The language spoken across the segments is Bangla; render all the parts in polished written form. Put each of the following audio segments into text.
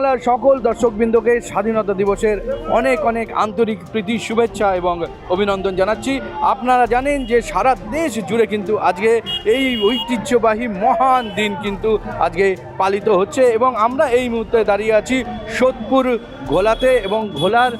বাংলার সকল দর্শকবৃন্দকে স্বাধীনতা দিবসের অনেক অনেক আন্তরিক প্রীতি শুভেচ্ছা এবং অভিনন্দন জানাচ্ছি। আপনারা জানেন যে সারা দেশ জুড়ে কিন্তু আজকে এই ঐতিহ্যবাহী মহান দিন কিন্তু আজকে পালিত হচ্ছে এবং আমরা এই মুহূর্তে দাঁড়িয়ে আছি সোদপুর ঘোলাতে এবং ঘোলার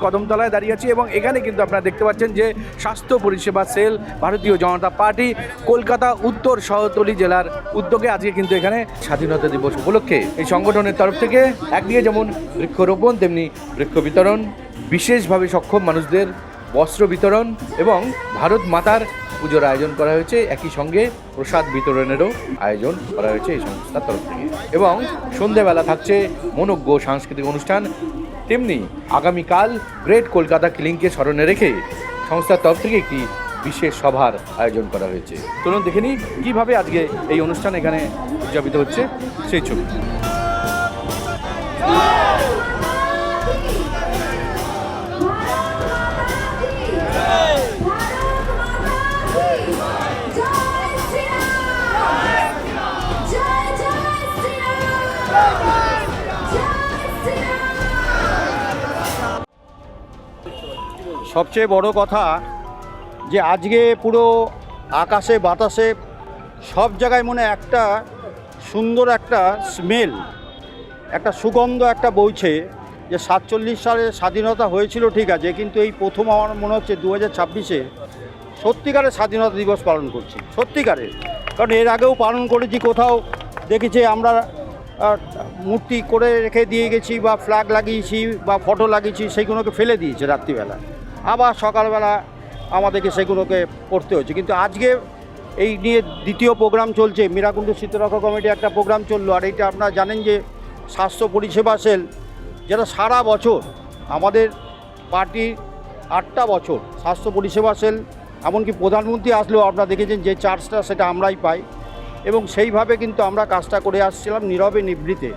কদমতলায় দাঁড়িয়ে আছি এবং এখানে কিন্তু আপনারা দেখতে পাচ্ছেন যে স্বাস্থ্য পরিষেবা সেল ভারতীয় জনতা পার্টি কলকাতা উত্তর শহরতলি জেলার উদ্যোগে আজকে কিন্তু এখানে স্বাধীনতা দিবস উপলক্ষে এই সংগঠনের তরফ থেকে একদিকে যেমন বৃক্ষরোপণ তেমনি বৃক্ষ বিতরণ, বিশেষভাবে সক্ষম মানুষদের বস্ত্র বিতরণ এবং ভারত মাতার পুজোর আয়োজন করা হয়েছে। একই সঙ্গে প্রসাদ বিতরণেরও আয়োজন করা হয়েছে এই সংস্থার তরফ থেকে এবং সন্ধেবেলা থাকছে মনোজ্ঞ সাংস্কৃতিক অনুষ্ঠান। তেমনি আগামীকাল গ্রেট কলকাতা কিলিংকে স্মরণে রেখে সংস্থার তরফ থেকে একটি বিশেষ সভার আয়োজন করা হয়েছে। চলুন দেখে নিই কীভাবে আজকে এই অনুষ্ঠান এখানে উদযাপিত হচ্ছে সেই ছবি। সবচেয়ে বড় কথা যে আজকে পুরো আকাশে বাতাসে সব জায়গায় মনে একটা সুন্দর একটা স্মেল, একটা সুগন্ধ একটা বইছে যে 47 সালে স্বাধীনতা হয়েছিল ঠিক আছে, কিন্তু এই প্রথম আমার মনে হচ্ছে 2026-এ সত্যিকারের স্বাধীনতা দিবস পালন করছি, সত্যিকারের। কারণ এর আগেও পালন করেছি, কোথাও দেখেছি আমরা মূর্তি করে রেখে দিয়ে গেছি বা ফ্ল্যাগ লাগিয়েছি বা ফটো লাগিয়েছি, সেইগুলোকে ফেলে দিয়েছে রাত্রিবেলা, আবার সকালবেলা আমাদেরকে সেগুলোকে করতে হচ্ছে। কিন্তু আজকে এই নিয়ে দ্বিতীয় প্রোগ্রাম চলছে, মীরাকুণ্ডু শীতরক্ষা কমিটি একটা প্রোগ্রাম চললো। আর এইটা আপনারা জানেন যে স্বাস্থ্য পরিষেবা সেল, যেটা সারা বছর আমাদের পার্টি 8টা বছর স্বাস্থ্য পরিষেবা সেল, এমনকি প্রধানমন্ত্রী আসলেও আপনারা দেখেছেন যে চার্জটা সেটা আমরাই পাই এবং সেইভাবে কিন্তু আমরা কাজটা করে আসছিলাম নীরবে নিভৃতে।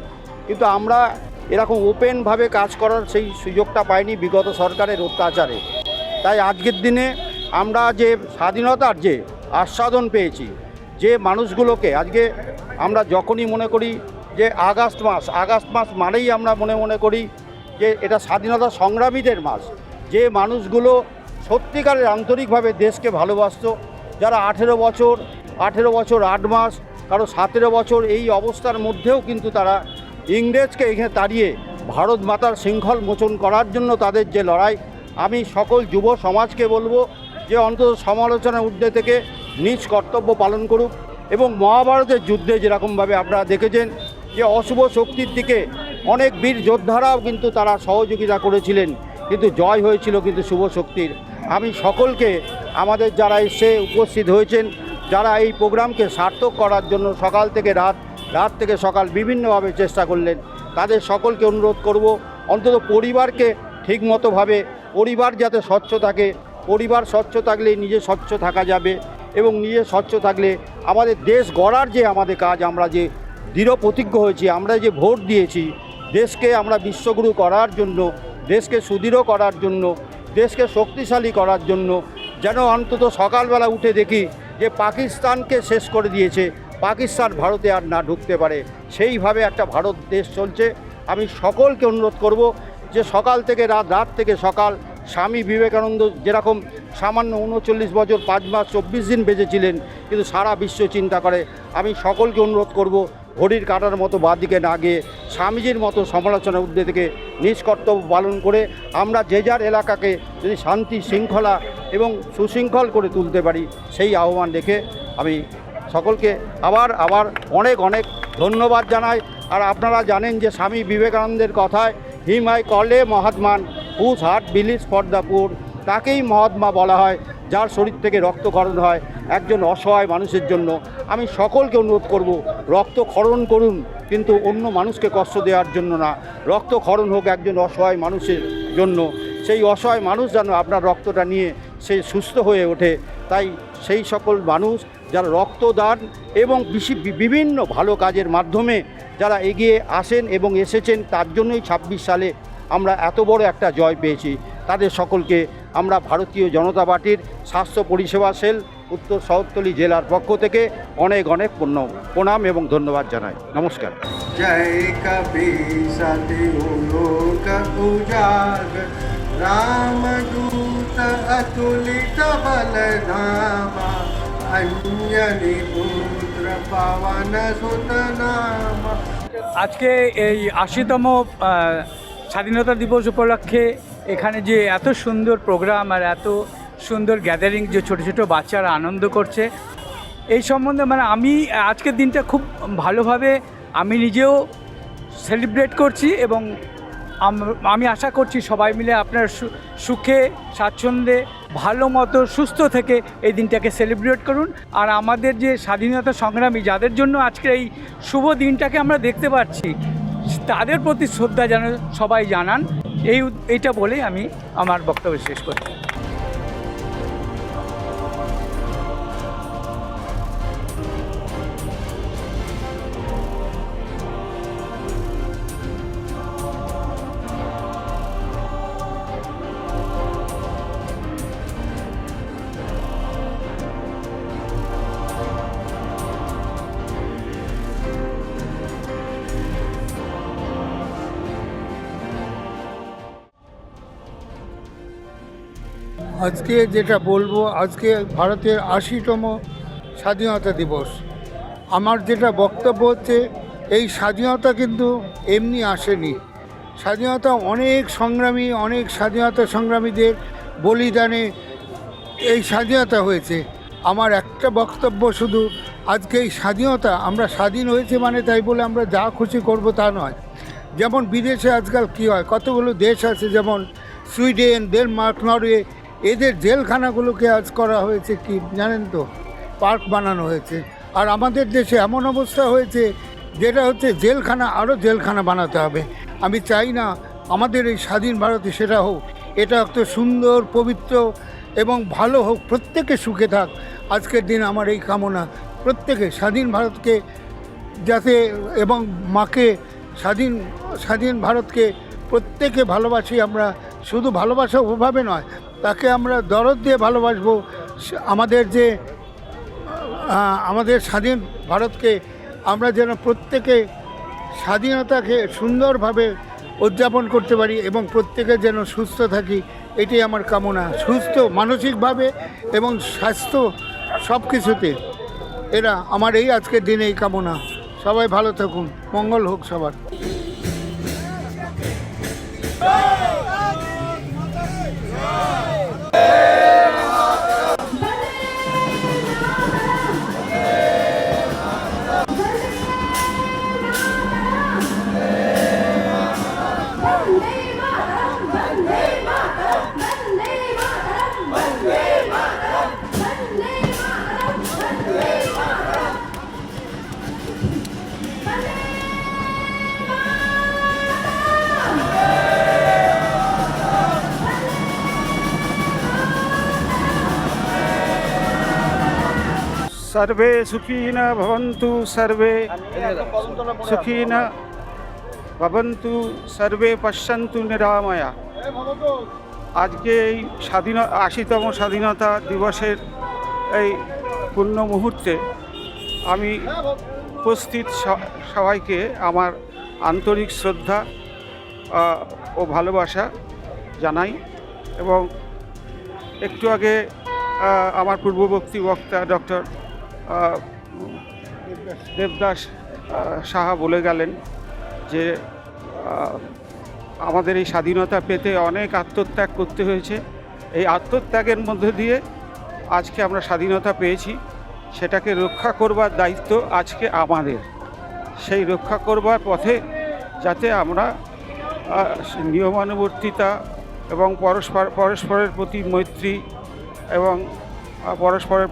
কিন্তু আমরা এরকম ওপেনভাবে কাজ করার সেই সুযোগটা পাইনি বিগত সরকারের অত্যাচারে। তাই আজকের দিনে আমরা যে স্বাধীনতার যে আস্বাদন পেয়েছি, যে মানুষগুলোকে আজকে আমরা যখনই মনে করি যে আগস্ট মাস মানেই আমরা মনে করি যে এটা স্বাধীনতা সংগ্রামীদের মাস, যে মানুষগুলো সত্যিকারের আন্তরিকভাবে দেশকে ভালোবাসত, যারা 18 বছর 8 মাস, কারো 17 বছর এই অবস্থার মধ্যেও কিন্তু তারা ইংরেজকে এখানে তাড়িয়ে ভারত মাতার শৃঙ্খল মোচন করার জন্য তাদের যে লড়াই, আমি সকল যুব সমাজকে বলবো যে অন্তত সমালোচনার ঊর্ধ্বে থেকে নিজ কর্তব্য পালন করুক এবং মহাভারতের যুদ্ধে যেরকমভাবে আপনারা দেখেছেন যে অশুভ শক্তির দিকে অনেক বীর যোদ্ধারাও কিন্তু তারা সহযোগিতা করেছিলেন, কিন্তু জয় হয়েছিল কিন্তু শুভ শক্তির। আমি সকলকে আমাদের যারা এসে উপস্থিত হয়েছেন, যারা এই প্রোগ্রামকে সার্থক করার জন্য সকাল থেকে রাত থেকে সকাল বিভিন্নভাবে চেষ্টা করলেন, তাদের সকলকে অনুরোধ করব অন্তত পরিবারকে ঠিকমতোভাবে, পরিবার যাতে স্বচ্ছ থাকে, পরিবার স্বচ্ছ থাকলে নিজে স্বচ্ছ থাকা যাবে এবং নিজে স্বচ্ছ থাকলে আমাদের দেশ গড়ার যে আমাদের কাজ, আমরা যে দৃঢ় প্রতিজ্ঞ হয়েছি, আমরা যে ভোট দিয়েছি দেশকে আমরা বিশ্বগুরু করার জন্য, দেশকে সুদৃঢ় করার জন্য, দেশকে শক্তিশালী করার জন্য, যেন অন্তত সকালবেলা উঠে দেখি যে পাকিস্তানকে শেষ করে দিয়েছে, পাকিস্তান ভারতে আর না ঢুকতে পারে, সেইভাবে একটা ভারত দেশ চলছে। আমি সকলকে অনুরোধ করব যে সকাল থেকে রাত থেকে সকাল স্বামী বিবেকানন্দ যেরকম সামান্য 39 বছর 5 মাস 24 দিন বেঁচেছিলেন, কিন্তু সারা বিশ্ব চিন্তা করে। আমি সকলকে অনুরোধ করব ঘড়ির কাঁটার মতো বাঁদিকে না গিয়ে স্বামীজির মতো সমালোচনার ঊর্ধ্বে থেকে নিজ কর্তব্য পালন করে আমরা যে যার এলাকাকে যদি শান্তি শৃঙ্খলা এবং সুশৃঙ্খল করে তুলতে পারি, সেই আহ্বান রেখে আমি সকলকে আবার অনেক ধন্যবাদ জানাই। আর আপনারা জানেন যে স্বামী বিবেকানন্দের কথায়, him I call a Mahatman whose heart believes for the poor, তাকেই মহাত্মা বলা হয় যার শরীর থেকে রক্তক্ষরণ হয় একজন অসহায় মানুষের জন্য। আমি সকলকে অনুরোধ করব রক্তক্ষরণ করুন, কিন্তু অন্য মানুষকে কষ্ট দেওয়ার জন্য না, রক্তক্ষরণ হোক একজন অসহায় মানুষের জন্য, সেই অসহায় মানুষ যেন আপনার রক্তটা নিয়ে সে সুস্থ হয়ে ওঠে। তাই সেই সকল মানুষ যারা রক্তদান এবং বিভিন্ন ভালো কাজের মাধ্যমে যারা এগিয়ে আসেন এবং এসেছেন, তার জন্যই 26 সালে আমরা এত বড় একটা জয় পেয়েছি। তাদের সকলকে আমরা ভারতীয় জনতা পার্টির স্বাস্থ্য পরিষেবা সেল উত্তর শহরতলি জেলার পক্ষ থেকে অনেক অনেক প্রণাম এবং ধন্যবাদ জানাই। নমস্কার। जय कपि सति लोक उजागर रामदूत अतुलित बलधामा अंजनी पुत्र पवन सुत नामा। আজকে এই ৮০তম স্বাধীনতা দিবস উপলক্ষে এখানে যে এত সুন্দর প্রোগ্রাম আর এত সুন্দর গ্যাদারিং, যে ছোট ছোট বাচ্চারা আনন্দ করছে, এই সম্বন্ধে মানে আমি আজকের দিনটা খুব ভালোভাবে আমি নিজেও সেলিব্রেট করছি এবং আমি আশা করছি সবাই মিলে আপনার সুখে স্বাচ্ছন্দ্যে ভালো মতো সুস্থ থেকে এই দিনটাকে সেলিব্রেট করুন। আর আমাদের যে স্বাধীনতা সংগ্রামী যাদের জন্য আজকের এই শুভ দিনটাকে আমরা দেখতে পাচ্ছি, তাদের প্রতি শ্রদ্ধা যেন সবাই জানান, এইটা বলেই আমি আমার বক্তব্য শেষ করছি। আজকে যেটা বলবো, আজকে ভারতের ৮০তম স্বাধীনতা দিবস। আমার যেটা বক্তব্য হচ্ছে, এই স্বাধীনতা কিন্তু এমনি আসেনি। স্বাধীনতা অনেক সংগ্রামী, অনেক স্বাধীনতা সংগ্রামীদের বলিদানে এই স্বাধীনতা হয়েছে। আমার একটা বক্তব্য শুধু, আজকে এই স্বাধীনতা, আমরা স্বাধীন হয়েছে মানে তাই বলে আমরা যা খুশি করব তা নয়। যেমন বিদেশে আজকাল কী হয়, কতগুলো দেশ আছে যেমন সুইডেন, ডেনমার্ক, নরওয়ে, এদের জেলখানাগুলোকে আজ করা হয়েছে কি জানেন তো, পার্ক বানানো হয়েছে। আর আমাদের দেশে এমন অবস্থা হয়েছে যেটা হচ্ছে জেলখানা, আরও জেলখানা বানাতে হবে। আমি চাই না আমাদের এই স্বাধীন ভারতে সেটা হোক। এটা একটা সুন্দর, পবিত্র এবং ভালো হোক, প্রত্যেকে সুখে থাক। আজকের দিন আমার এই কামনা, প্রত্যেকে স্বাধীন ভারতকে যাতে, এবং মাকে, স্বাধীন ভারতকে প্রত্যেকে ভালোবাসি আমরা। শুধু ভালোবাসা ওভাবে নয়, তাকে আমরা দরদ দিয়ে ভালোবাসবো। আমাদের স্বাধীন ভারতকে আমরা যেন প্রত্যেকে স্বাধীনতাকে সুন্দরভাবে উদযাপন করতে পারি এবং প্রত্যেকে যেন সুস্থ থাকি, এটাই আমার কামনা। সুস্থ মানসিকভাবে এবং স্বাস্থ্য সব কিছুতে, এরা আমার এই আজকের দিনে এই কামনা। সবাই ভালো থাকুন, মঙ্গল হোক সবার। सर्वे सुखिन भवन्तु, सर्वे सुखिन भवन्तु, सर्वे पश्यन्तु निरामया। আজকে এই ৮০তম স্বাধীনতা দিবসের এই পূর্ণ মুহূর্তে আমি উপস্থিত সবাইকে আমার আন্তরিক শ্রদ্ধা ও ভালোবাসা জানাই। এবং একটু আগে আমার পূর্ববর্তী বক্তা ডক্টর দেবদাস সাহা বলে গেলেন যে আমাদের এই স্বাধীনতা পেতে অনেক আত্মত্যাগ করতে হয়েছে। এই আত্মত্যাগের মধ্যে দিয়ে আজকে আমরা স্বাধীনতা পেয়েছি। সেটাকে রক্ষা করবার দায়িত্ব আজকে আমাদের। সেই রক্ষা করবার পথে যাতে আমরা নিয়মানুবর্তিতা এবং পরস্পরের প্রতি মৈত্রী এবং পরস্পরের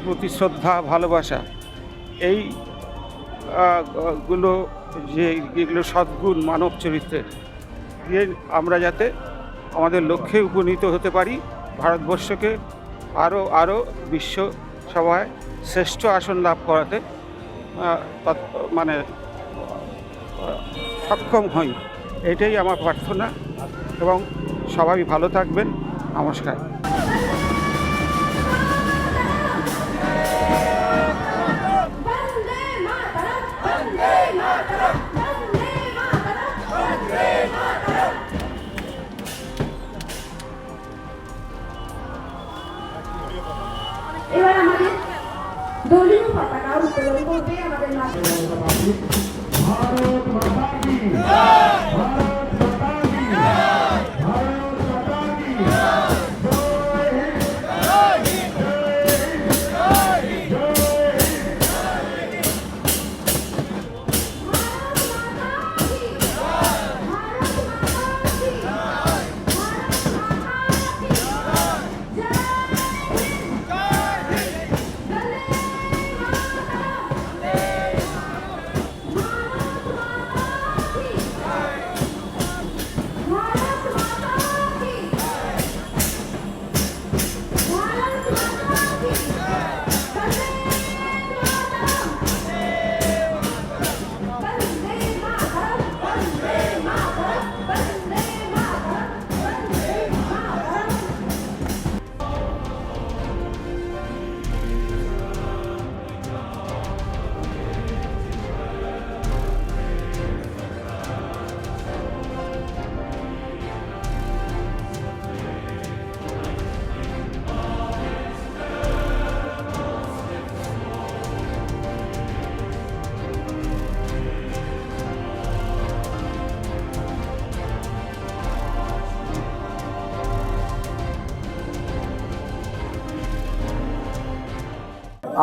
প্রতি শ্রদ্ধা, ভালোবাসা, যেগুলো সদ্গুণ মানব চরিত্রের দিয়ে আমরা যাতে আমাদের লক্ষ্যে উপনীত হতে পারি, ভারতবর্ষকে আরও বিশ্ব সভায় শ্রেষ্ঠ আসন লাভ করাতে সক্ষম হই, এটাই আমার প্রার্থনা। এবং সবাই ভালো থাকবেন। নমস্কার।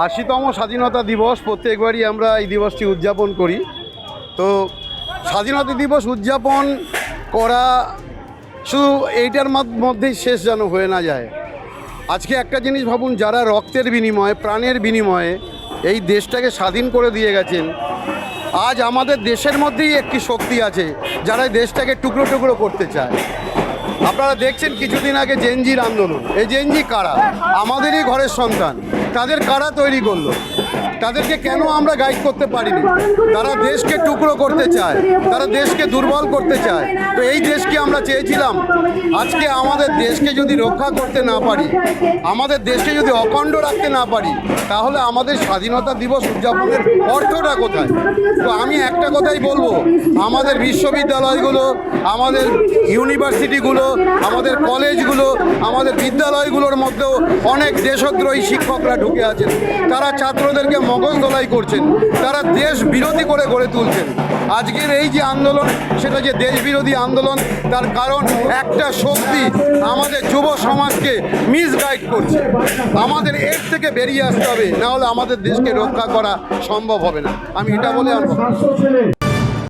80তম স্বাধীনতা দিবস প্রত্যেকবারই আমরা এই দিবসটি উদযাপন করি। তো স্বাধীনতা দিবস উদযাপন করা শুধু এইটার মধ্যেই শেষ যেন হয়ে না যায়। আজকে একটা জিনিস ভাবুন, যারা রক্তের বিনিময়ে, প্রাণের বিনিময়ে এই দেশটাকে স্বাধীন করে দিয়ে গেছেন, আজ আমাদের দেশের মধ্যেই একটি শক্তি আছে যারা এই দেশটাকে টুকরো টুকরো করতে চায়। আপনারা দেখছেন কিছুদিন আগে জেনজির আন্দোলন। এই জেনজি কারা? আমাদেরই ঘরের সন্তান। তাদের কারা তৈরি করলো? তাদেরকে কেন আমরা গাইড করতে পারিনি? তারা দেশকে টুকরো করতে চায়, তারা দেশকে দুর্বল করতে চায়। তো এই দেশকে আমরা চেয়েছিলাম। আজকে আমাদের দেশকে যদি রক্ষা করতে না পারি, আমাদের দেশকে যদি অখণ্ড রাখতে না পারি, তাহলে আমাদের স্বাধীনতা দিবস উদযাপনের অর্থটা কোথায়? তো আমি একটা কথাই বলবো, আমাদের বিশ্ববিদ্যালয়গুলো, আমাদের ইউনিভার্সিটিগুলো, আমাদের কলেজগুলো, আমাদের বিদ্যালয়গুলোর মধ্যেও অনেক দেশদ্রোহী শিক্ষকরা ঢুকে আছেন। তারা ছাত্রদেরকে মগজ ধোলাই করছেন, তারা দেশ বিরোধী করে গড়ে তুলছেন। আজকের এই যে আন্দোলন, সেটা যে দেশ বিরোধী আন্দোলন, তার কারণ একটা শক্তি আমাদের যুব সমাজকে মিসগাইড করছে। আমাদের এর থেকে বেরিয়ে আসতে হবে, না হলে আমাদের দেশকে রক্ষা করা সম্ভব হবে না। আমি এটা বলে আর